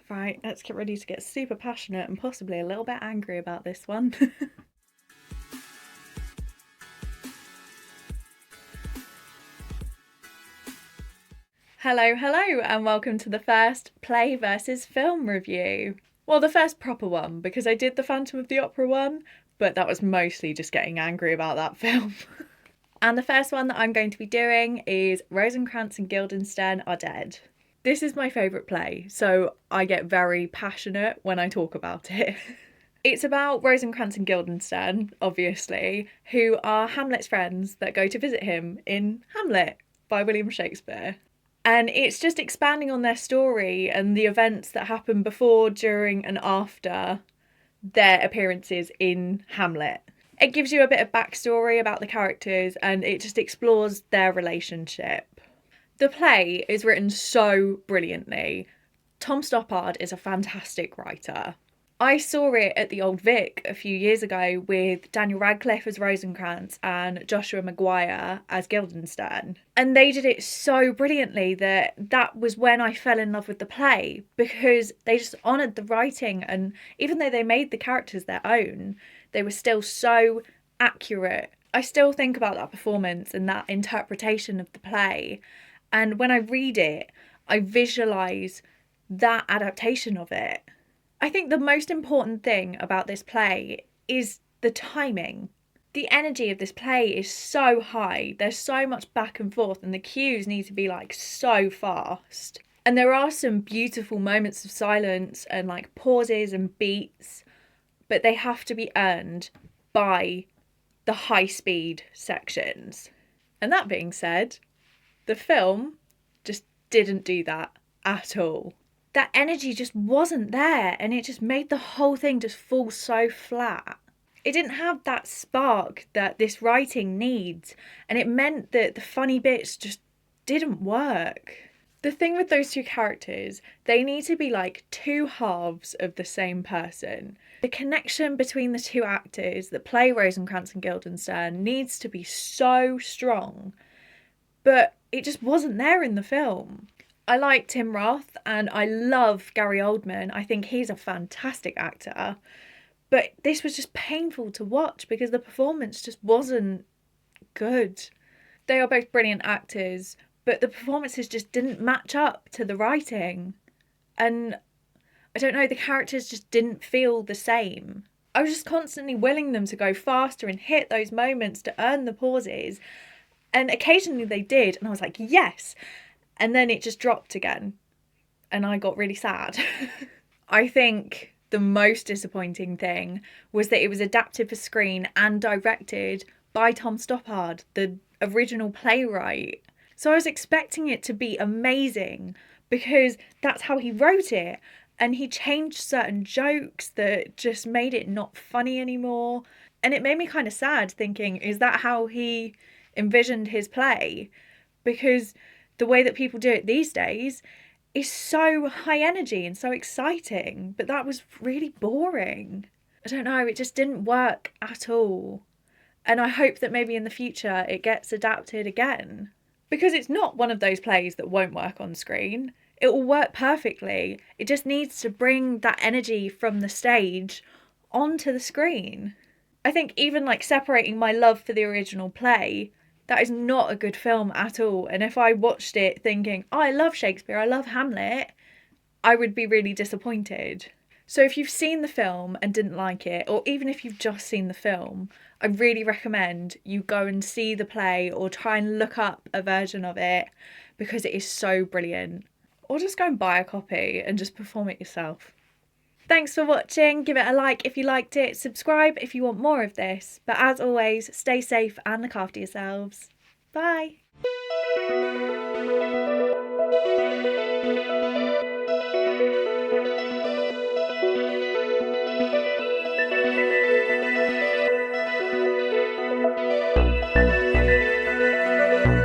Right, let's get ready to get super passionate and possibly a little bit angry about this one. Hello, and welcome to the first play versus film review. Well, the first proper one, because I did the Phantom of the Opera one, but that was mostly just getting angry about that film. And the first one that I'm going to be doing is Rosencrantz and Guildenstern Are Dead. This is my favourite play, so I get very passionate when I talk about it. It's about Rosencrantz and Guildenstern, obviously, who are Hamlet's friends that go to visit him in Hamlet by William Shakespeare. And it's just expanding on their story and the events that happen before, during, and after their appearances in Hamlet. It gives you a bit of backstory about the characters and it just explores their relationship. The play is written so brilliantly. Tom Stoppard is a fantastic writer. I saw it at the Old Vic a few years ago with Daniel Radcliffe as Rosencrantz and Joshua Maguire as Guildenstern. And they did it so brilliantly that was when I fell in love with the play, because they just honoured the writing, and even though they made the characters their own, they were still so accurate. I still think about that performance and that interpretation of the play. And when I read it, I visualise that adaptation of it. I think the most important thing about this play is the timing. The energy of this play is so high. There's so much back and forth and the cues need to be like so fast. And there are some beautiful moments of silence and like pauses and beats, but they have to be earned by the high speed sections. And that being said, the film just didn't do that at all. That energy just wasn't there, and it just made the whole thing just fall so flat. It didn't have that spark that this writing needs, and it meant that the funny bits just didn't work. The thing with those two characters, they need to be like two halves of the same person. The connection between the two actors that play Rosencrantz and Guildenstern needs to be so strong, but it just wasn't there in the film. I like Tim Roth and I love Gary Oldman. I think he's a fantastic actor. But this was just painful to watch because the performance just wasn't good. They are both brilliant actors, but the performances just didn't match up to the writing. And I don't know, the characters just didn't feel the same. I was just constantly willing them to go faster and hit those moments to earn the pauses. And occasionally they did, and I was like, yes! And then it just dropped again. And I got really sad. I think the most disappointing thing was that it was adapted for screen and directed by Tom Stoppard, the original playwright. So I was expecting it to be amazing because that's how he wrote it. And he changed certain jokes that just made it not funny anymore. And it made me kind of sad thinking, is that how he envisioned his play? Because the way that people do it these days is so high energy and so exciting, but that was really boring. I don't know, it just didn't work at all. And I hope that maybe in the future it gets adapted again. Because it's not one of those plays that won't work on screen. It will work perfectly. It just needs to bring that energy from the stage onto the screen. I think even like separating my love for the original play, that is not a good film at all. And if I watched it thinking, oh, I love Shakespeare, I love Hamlet, I would be really disappointed. So if you've seen the film and didn't like it, or even if you've just seen the film, I really recommend you go and see the play or try and look up a version of it because it is so brilliant. Or just go and buy a copy and just perform it yourself. Thanks for watching. Give it a like if you liked it. Subscribe if you want more of this. But as always, stay safe and look after yourselves. Bye.